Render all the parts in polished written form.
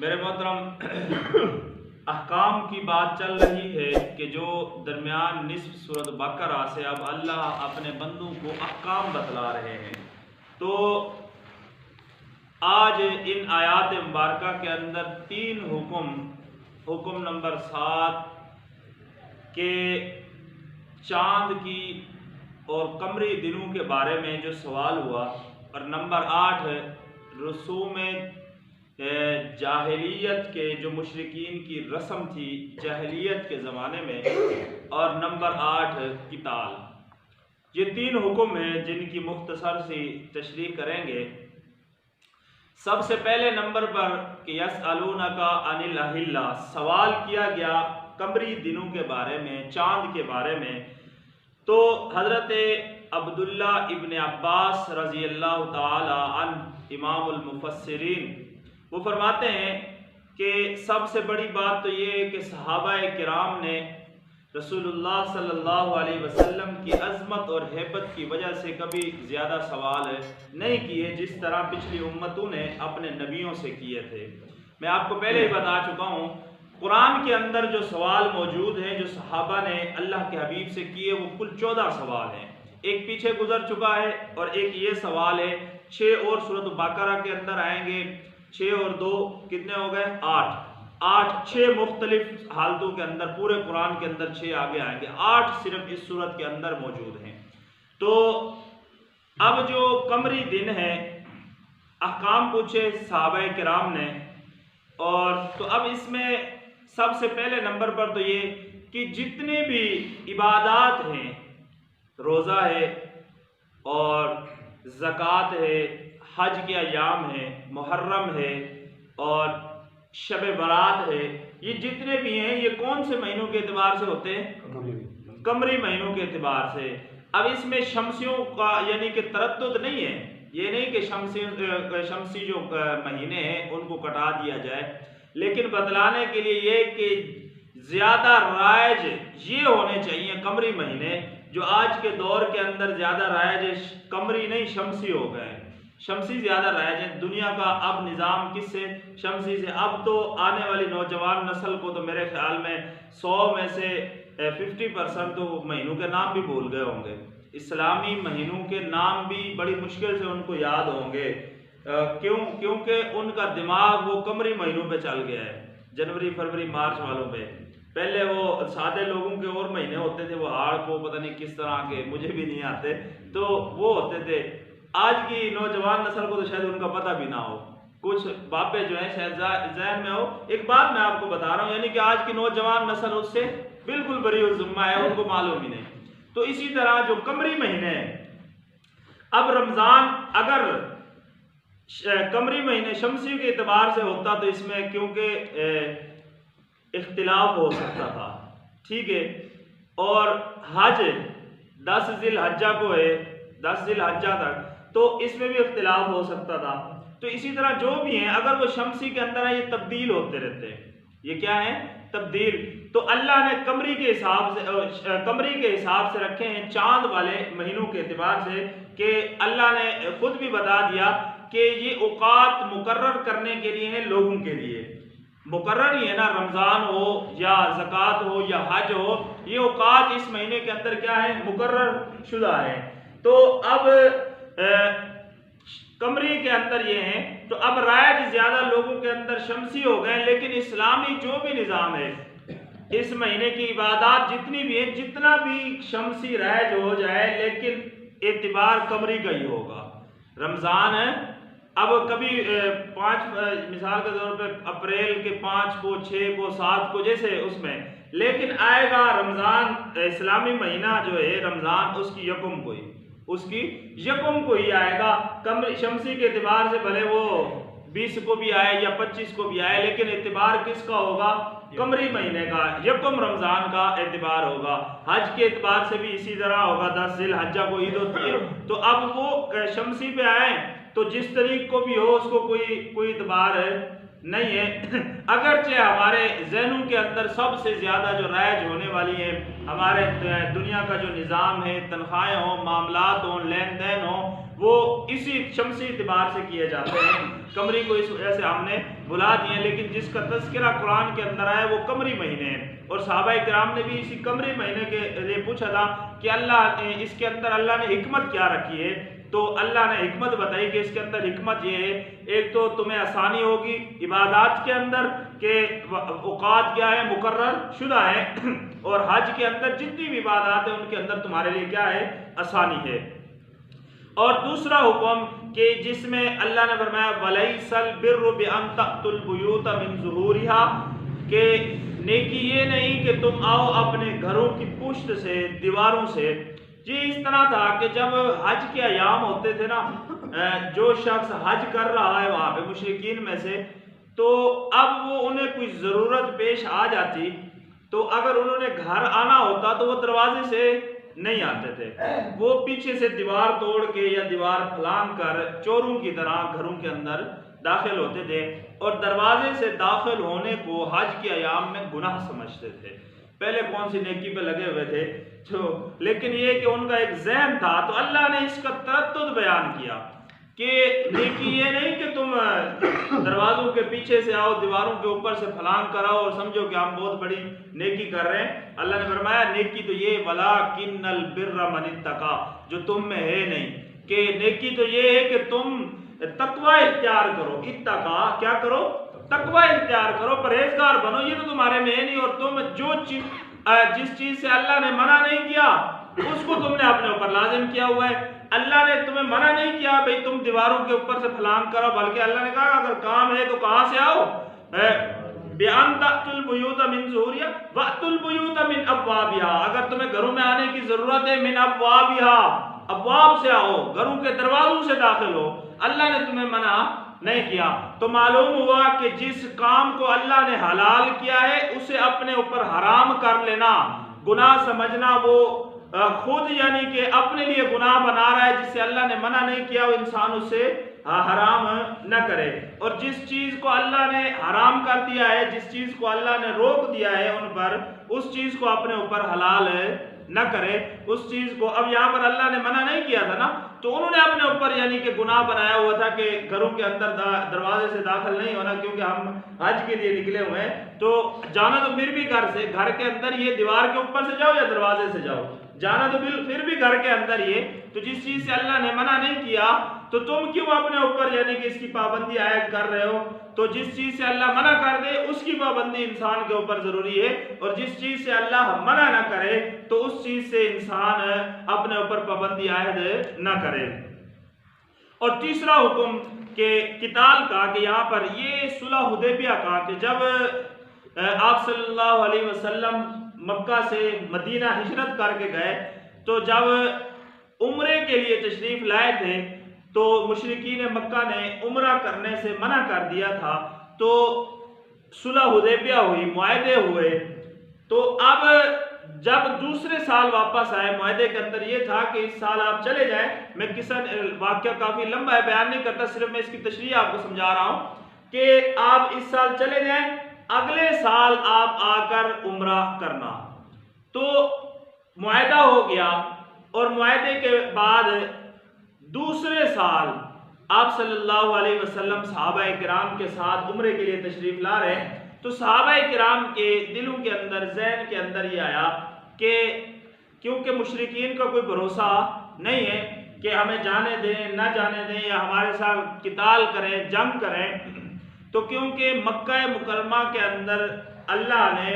میرے محترم، احکام کی بات چل رہی ہے کہ جو درمیان نصف سورۃ بقرہ سے اب اللہ اپنے بندوں کو احکام بتلا رہے ہیں، تو آج ان آیات مبارکہ کے اندر تین حکم نمبر 7 کہ چاند کی اور قمری دنوں کے بارے میں جو سوال ہوا، اور نمبر 8 رسوم جاہلیت کے جو مشرکین کی رسم تھی جاہلیت کے زمانے میں، اور نمبر 8 قتال۔ یہ تین حکم ہیں جن کی مختصر سی تشریح کریں گے۔ سب سے پہلے نمبر پر کہ یسألونک عن الأہلہ، سوال کیا گیا قمری دنوں کے بارے میں، چاند کے بارے میں، تو حضرت عبداللہ ابن عباس رضی اللہ تعالی عنہ امام المفسرین وہ فرماتے ہیں کہ سب سے بڑی بات تو یہ ہے کہ صحابہ کرام نے رسول اللہ صلی اللہ علیہ وسلم کی عظمت اور ہیبت کی وجہ سے کبھی زیادہ سوال نہیں کیے جس طرح پچھلی امتوں نے اپنے نبیوں سے کیے تھے۔ میں آپ کو پہلے ہی بتا چکا ہوں، قرآن کے اندر جو سوال موجود ہیں جو صحابہ نے اللہ کے حبیب سے کیے وہ کل 14 سوال ہیں۔ ایک پیچھے گزر چکا ہے اور ایک یہ سوال ہے، 6 اور سورۃ بقرہ کے اندر آئیں گے، 6 اور 2 کتنے ہو گئے؟ 8 6 مختلف حالتوں کے اندر، پورے قرآن کے اندر 6 آگے آئیں گے، 8 صرف اس صورت کے اندر موجود ہیں۔ تو اب جو قمری دن ہے، احکام پوچھے صحابہ کرام نے، اور تو اب اس میں سب سے پہلے نمبر پر تو یہ کہ جتنی بھی عبادات ہیں، روزہ ہے اور زکوٰۃ ہے، حج کے ایام ہیں، محرم ہے اور شب برات ہے، یہ جتنے بھی ہیں یہ کون سے مہینوں کے اعتبار سے ہوتے ہیں؟ قمری مہینوں کے اعتبار سے۔ اب اس میں شمسیوں کا یعنی کہ تردد نہیں ہے، یہ نہیں کہ شمسی جو مہینے ہیں ان کو کٹا دیا جائے، لیکن بتلانے کے لیے یہ کہ زیادہ رائج یہ ہونے چاہیے قمری مہینے، جو آج کے دور کے اندر زیادہ رائج قمری نہیں شمسی ہو گئے، شمسی زیادہ رائج ہے۔ دنیا کا اب نظام کس سے؟ شمسی سے۔ اب تو آنے والی نوجوان نسل کو تو میرے خیال میں 100 میں سے 50% تو مہینوں کے نام بھی بھول گئے ہوں گے، اسلامی مہینوں کے نام بھی بڑی مشکل سے ان کو یاد ہوں گے، کیونکہ ان کا دماغ وہ قمری مہینوں پہ چل گیا ہے، جنوری فروری مارچ والوں پہ۔ پہلے وہ سادے لوگوں کے اور مہینے ہوتے تھے، وہ ہاڑ کو پتہ نہیں کس طرح کے، مجھے بھی نہیں آتے، تو وہ ہوتے تھے۔ آج کی نوجوان نسل کو تو شاید ان کا پتہ بھی نہ ہو، کچھ باتیں جو ہیں شاید ذہن میں ہو۔ ایک بات میں آپ کو بتا رہا ہوں، یعنی کہ آج کی نوجوان نسل اس سے بالکل بری الذمہ ہے، ان کو معلوم ہی نہیں۔ تو اسی طرح جو قمری مہینے ہیں، اب رمضان اگر قمری مہینے شمسی کے اعتبار سے ہوتا تو اس میں کیونکہ اختلاف ہو سکتا تھا، ٹھیک ہے، اور حج 10 ذی الحجہ کو ہے، 10 ذی الحجہ تک، تو اس میں بھی اختلاف ہو سکتا تھا۔ تو اسی طرح جو بھی ہیں اگر وہ شمسی کے اندر ہیں یہ تبدیل ہوتے رہتے ہیں، یہ کیا ہے؟ تبدیل۔ تو اللہ نے قمری کے حساب سے رکھے ہیں چاند والے مہینوں کے اعتبار سے، کہ اللہ نے خود بھی بتا دیا کہ یہ اوقات مقرر کرنے کے لیے ہیں لوگوں کے لیے، مقرر ہی ہے نا، رمضان ہو یا زکوٰۃ ہو یا حج ہو، یہ اوقات اس مہینے کے اندر کیا ہے؟ مقرر شدہ ہے۔ تو اب قمری کے اندر یہ ہیں، تو اب رائج زیادہ لوگوں کے اندر شمسی ہو گئے، لیکن اسلامی جو بھی نظام ہے، اس مہینے کی عبادات جتنی بھی ہیں، جتنا بھی شمسی رائج ہو جائے لیکن اعتبار قمری کا ہی ہوگا۔ رمضان ہے، اب کبھی 5 مثال کے طور پہ اپریل کے 5 کو 6 کو 7 کو جیسے اس میں، لیکن آئے گا رمضان اسلامی مہینہ جو ہے رمضان اس کی یکم کو ہی، اس کی یکم کو ہی آئے گا۔ قمری شمسی کے اعتبار سے بھلے وہ 20 کو بھی آئے یا 25 کو بھی آئے، لیکن اعتبار کس کا ہوگا؟ قمری مہینے کا، یکم رمضان کا اعتبار ہوگا۔ حج کے اعتبار سے بھی اسی طرح ہوگا، 10 ذی الحجہ کو عید ہوتی ہے، تو اب وہ شمسی پہ آئیں تو جس طریق کو بھی ہو اس کو کوئی اعتبار نہیں ہے۔ اگرچہ ہمارے ذہنوں کے اندر سب سے زیادہ جو رائج ہونے والی ہے، ہمارے دنیا کا جو نظام ہے، تنخواہیں ہوں، معاملات ہوں، لین دین ہوں، وہ اسی شمسی اعتبار سے کیے جاتے ہیں۔ قمری کو اس وجہ سے ہم نے بلا دیے، لیکن جس کا تذکرہ قرآن کے اندر آیا وہ قمری مہینے ہیں، اور صحابہ کرام نے بھی اسی قمری مہینے کے لیے پوچھا تھا کہ اللہ اس کے اندر اللہ نے حکمت کیا رکھی ہے، تو اللہ نے حکمت بتائی کہ اس کے اندر حکمت یہ ہے، ایک تو تمہیں آسانی ہوگی عبادات کے اندر کہ اوقات کیا ہے مقرر شدہ ہیں، اور حج کے اندر جتنی بھی عبادات ہیں ان کے اندر تمہارے لیے کیا ہے آسانی ہے۔ اور دوسرا حکم کہ جس میں اللہ نے فرمایا وَلَيْسَ الْبِرُّ بِأَن تَأْتُوا الْبُيُوتَ مِن ظُهُورِهَا، کہ نیکی یہ نہیں کہ تم آؤ اپنے گھروں کی پشت سے دیواروں سے۔ جی اس طرح تھا کہ جب حج کے ایام ہوتے تھے نا، جو شخص حج کر رہا ہے وہاں پہ مشرکین میں سے، تو اب وہ انہیں کوئی ضرورت پیش آ جاتی تو اگر انہوں نے گھر آنا ہوتا تو وہ دروازے سے نہیں آتے تھے، وہ پیچھے سے دیوار توڑ کے یا دیوار پھلانگ کر چوروں کی طرح گھروں کے اندر داخل ہوتے تھے، اور دروازے سے داخل ہونے کو حج کے ایام میں گناہ سمجھتے تھے۔ پہلے کون سی نیکی پہ لگے ہوئے تھے لیکن یہ کہ ان کا ایک ذہن تھا، تو اللہ نے اس کا تردد بیان کیا کہ نیکی یہ نہیں کہ تم دروازوں کے پیچھے سے آؤ دیواروں کے اوپر سے پھلانگ کراؤ اور سمجھو کہ ہم بہت بڑی نیکی کر رہے ہیں۔ اللہ نے فرمایا نیکی تو یہ وَلَٰكِنَّ الْبِرَّ مَنِ اتَّقَىٰ، جو تم میں ہے نہیں، کہ نیکی تو یہ ہے کہ تم تقوی اختیار کرو، اتقا کیا کرو، تقوی اختیار کرو، پرہیزگار بنو، یہ تو تمہارے میں ہے نہیں، اور تم جس چیز سے اللہ نے منع نہیں کیا اس کو تم نے اپنے اوپر لازم کیا ہوا ہے۔ اللہ نے تمہیں منع نہیں کیا بھئی تم دیواروں کے اوپر سے پھلانگ کرو، بلکہ اللہ نے کہا اگر کام ہے تو کہاں سے آؤ، بِأَن تَأْتُوا الْبُيُوتَ مِن ظُهُورِهَا وَأْتُوا الْبُيُوتَ مِنْ أَبْوَابِهَا، اگر تمہیں گھروں میں آنے کی ضرورت ہے من أَبْوَابِهَا، ابواب سے آؤ، گھروں کے دروازوں سے داخل ہو، اللہ نے تمہیں منع نہیں کیا۔ تو معلوم ہوا کہ جس کام کو اللہ نے حلال کیا ہے اسے اپنے اوپر حرام کر لینا، گناہ سمجھنا، وہ خود یعنی کہ اپنے لیے گناہ بنا رہا ہے، جس سے اللہ نے منع نہیں کیا وہ انسان اسے حرام نہ کرے، اور جس چیز کو اللہ نے حرام کر دیا ہے، جس چیز کو اللہ نے روک دیا ہے ان پر، اس چیز کو اپنے اوپر حلال نہ کرے اس چیز کو۔ اب یہاں پر اللہ نے منع نہیں کیا تھا نا، تو انہوں نے اپنے اوپر یعنی کہ گناہ بنایا ہوا تھا کہ گھروں کے اندر دروازے سے داخل نہیں ہونا، کیونکہ ہم حج کے لیے نکلے ہوئے ہیں، تو جانا تو پھر بھی گھر سے، گھر کے اندر یہ دیوار کے اوپر سے جاؤ یا دروازے سے جاؤ، جانا تو پھر بھی گھر کے اندر یہ، تو جس چیز سے اللہ نے منع نہیں کیا تو تم کیوں اپنے اوپر یعنی کہ اس کی پابندی عائد کر رہے ہو؟ تو جس چیز سے اللہ منع کر دے اس کی پابندی انسان کے اوپر ضروری ہے، اور جس چیز سے اللہ منع نہ کرے تو اس چیز سے انسان اپنے اوپر پابندی عائد نہ کرے۔ اور تیسرا حکم کہ قتال کا، کہ یہاں پر یہ صلح حدیبیہ کا، کہ جب آپ صلی اللہ علیہ وسلم مکہ سے مدینہ ہجرت کر کے گئے، تو جب عمرے کے لیے تشریف لائے تھے تو مشرکین مکہ نے عمرہ کرنے سے منع کر دیا تھا، تو صلح حدیبیہ ہوئی، معاہدے ہوئے، تو اب جب دوسرے سال واپس آئے، معاہدے کے اندر یہ تھا کہ اس سال آپ چلے جائیں، میں قصہ واقعہ کافی لمبا ہے بیان نہیں کرتا، صرف میں اس کی تشریح آپ کو سمجھا رہا ہوں کہ آپ اس سال چلے جائیں، اگلے سال آپ آ کر عمرہ کرنا۔ تو معاہدہ ہو گیا، اور معاہدے کے بعد دوسرے سال آپ صلی اللہ علیہ وسلم صحابہ کرام کے ساتھ عمرے کے لیے تشریف لا رہے ہیں، تو صحابہ کرام کے دلوں کے اندر، ذہن کے اندر یہ آیا کہ کیونکہ مشرکین کا کوئی بھروسہ نہیں ہے کہ ہمیں جانے دیں نہ جانے دیں یا ہمارے ساتھ قتال کریں، جنگ کریں، تو کیونکہ مکہ مکرمہ کے اندر اللہ نے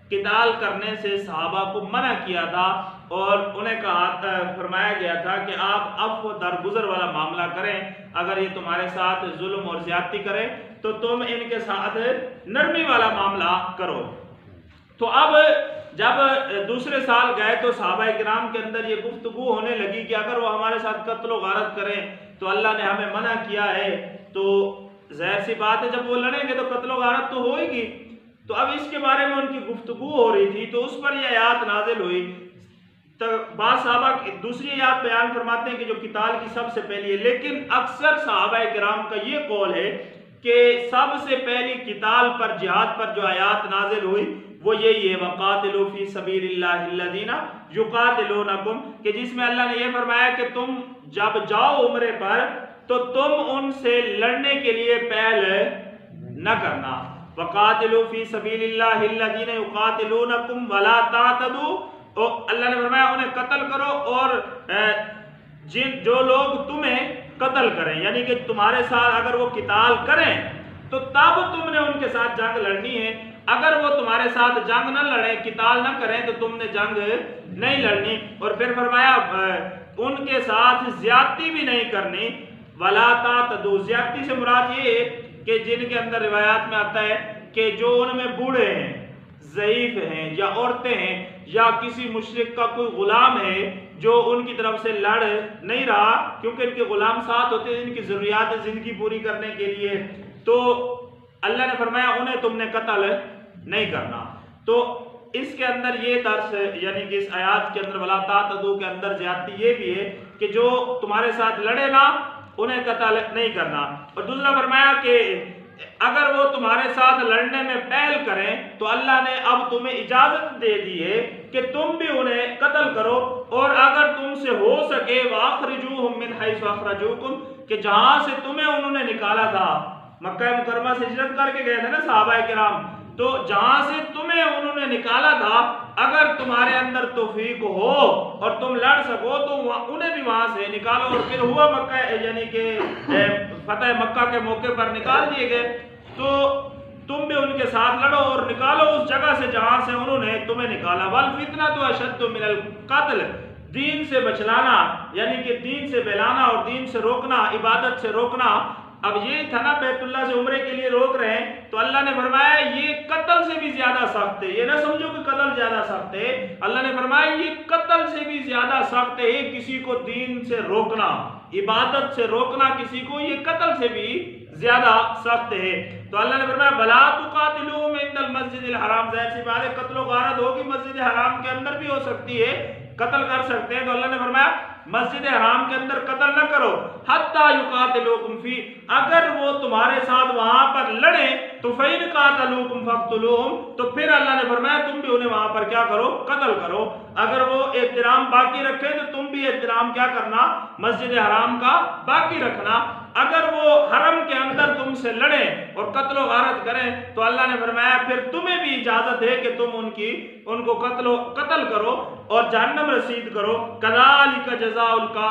قتال کرنے سے صحابہ کو منع کیا تھا، اور انہیں کہا فرمایا گیا تھا کہ آپ عفو درگزر والا معاملہ کریں، اگر یہ تمہارے ساتھ ظلم اور زیادتی کریں تو تم ان کے ساتھ نرمی والا معاملہ کرو۔ تو اب جب دوسرے سال گئے تو صحابہ کرام کے اندر یہ گفتگو ہونے لگی کہ اگر وہ ہمارے ساتھ قتل و غارت کریں تو اللہ نے ہمیں منع کیا ہے، تو ظاہر سی بات ہے جب وہ لڑیں گے تو قتل و غارت تو ہوئے گی۔ تو اب اس کے بارے میں ان کی گفتگو ہو رہی تھی، تو اس پر یہ آیات نازل ہوئی۔ تو بعض صحابہ دوسری آیات بیان فرماتے ہیں کہ جو قتال کی سب سے پہلی ہے، لیکن اکثر صحابہ کرام کا یہ قول ہے کہ سب سے پہلی قتال پر، جہاد پر جو آیات نازل ہوئی وہ یہی ہے وَقَاتِلُوا فِي سَبِيلِ اللَّهِ الَّذِينَ يُقَاتِلُونَكُمْ، کہ جس میں اللہ نے یہ فرمایا کہ تم جب جاؤ عمرے پر تو تم ان سے لڑنے کے لیے پہل نہ کرنا. وَقَاتِلُوا فِي سَبِيلِ اللَّهِ الَّذِينَ يُقَاتِلُونَكُمْ وَلَا تَعْتَدُوا، اور اللہ نے فرمایا انہیں قتل کرو اور جو لوگ تمہیں قتل کریں، یعنی کہ تمہارے ساتھ اگر وہ قتال کریں تو تب تم نے ان کے ساتھ جنگ لڑنی ہے. اگر وہ تمہارے ساتھ جنگ نہ لڑیں، قتال نہ کریں، تو تم نے جنگ نہیں لڑنی. اور پھر فرمایا ان کے ساتھ زیادتی بھی نہیں کرنی. وَلَا تَعْتَدُوا، زیادتی سے مراد یہ ہے کہ جن کے اندر روایات میں آتا ہے کہ جو ان میں بوڑھے ہیں، ضعیف ہیں، یا عورتیں ہیں، یا کسی مشرک کا کوئی غلام ہے جو ان کی طرف سے لڑ نہیں رہا، کیونکہ ان کے غلام ساتھ ہوتے ہیں ان کی ضروریات زندگی پوری کرنے کے لیے، تو اللہ نے فرمایا انہیں تم نے قتل نہیں کرنا. تو اس کے اندر یہ درس ہے، یعنی کہ اس آیات کے اندر وَلَا تَعْتَدُوا کے اندر زیادتی یہ بھی ہے کہ جو تمہارے ساتھ لڑے نا انہیں قتل نہیں کرنا. اور دوسرا فرمایا کہ اگر وہ تمہارے ساتھ لڑنے میں پہل کریں تو اللہ نے اب تمہیں اجازت دے دی ہے کہ تم بھی انہیں قتل کرو، اور اگر تم سے ہو سکے وَأَخْرِجُوهُم مِّنْ حَيْثُ أَخْرَجُوكُمْ، کہ جہاں سے تمہیں انہوں نے نکالا تھا، مکہ مکرمہ سے ہجرت کر کے گئے تھے نا صحابہ کرام، تو جہاں سے تمہیں انہوں نے نکالا تھا اگر تمہارے اندر توفیق ہو اور تم لڑ سکو تو انہیں بھی وہاں سے نکالو. اور پھر ہوا مکہ، یعنی کہ فتح مکہ کے موقع پر نکال دیے گئے، تو تم بھی ان کے ساتھ لڑو اور نکالو اس جگہ سے جہاں سے انہوں نے تمہیں نکالا. وَالْفِتْنَةُ أَشَدُّ مِنَ الْقَتْلِ، دین سے بچلانا یعنی کہ دین سے بہلانا اور دین سے روکنا، عبادت سے روکنا. اب یہ تھا نا بیت اللہ سے عمرے کے لیے روک رہے ہیں، تو اللہ نے فرمایا یہ قتل سے بھی زیادہ سخت ہے. یہ نہ سمجھو کہ قتل زیادہ سخت ہے، اللہ نے فرمایا یہ قتل سے بھی زیادہ سخت ہے. کسی کو دین سے روکنا، عبادت سے روکنا کسی کو، یہ قتل سے بھی زیادہ سخت ہے. تو اللہ نے فرمایا بَلَا تُقَاتِلُوهُمْ عِندَ الْمَسْجِدِ الْحَرَامِ، ظاہر سی بات ہے قتل و غارت ہوگی مسجد حرام کے اندر بھی ہو سکتی ہے، قتل کر سکتے ہیں. تو اللہ نے فرمایا مسجد حرام کے اندر قتل نہ کرو حَتَّى يُقَاتِلُوكُمْ فِيهِ، اگر وہ تمہارے ساتھ وہاں پر لڑیں تو فَإِنْ قَاتَلُوكُمْ فَاقْتُلُوهُمْ، تو پھر اللہ نے فرمایا تم بھی انہیں وہاں پر کیا کرو، قتل کرو. اگر وہ احترام باقی رکھے تو تم بھی احترام کیا کرنا، مسجد حرام کا باقی رکھنا. اگر وہ حرم کے اندر تم سے لڑیں اور قتل و غارت کریں تو اللہ نے فرمایا پھر تمہیں بھی اجازت ہے کہ تم ان کو قتل کرو اور جہنم رسید کرو. کذالک جزاء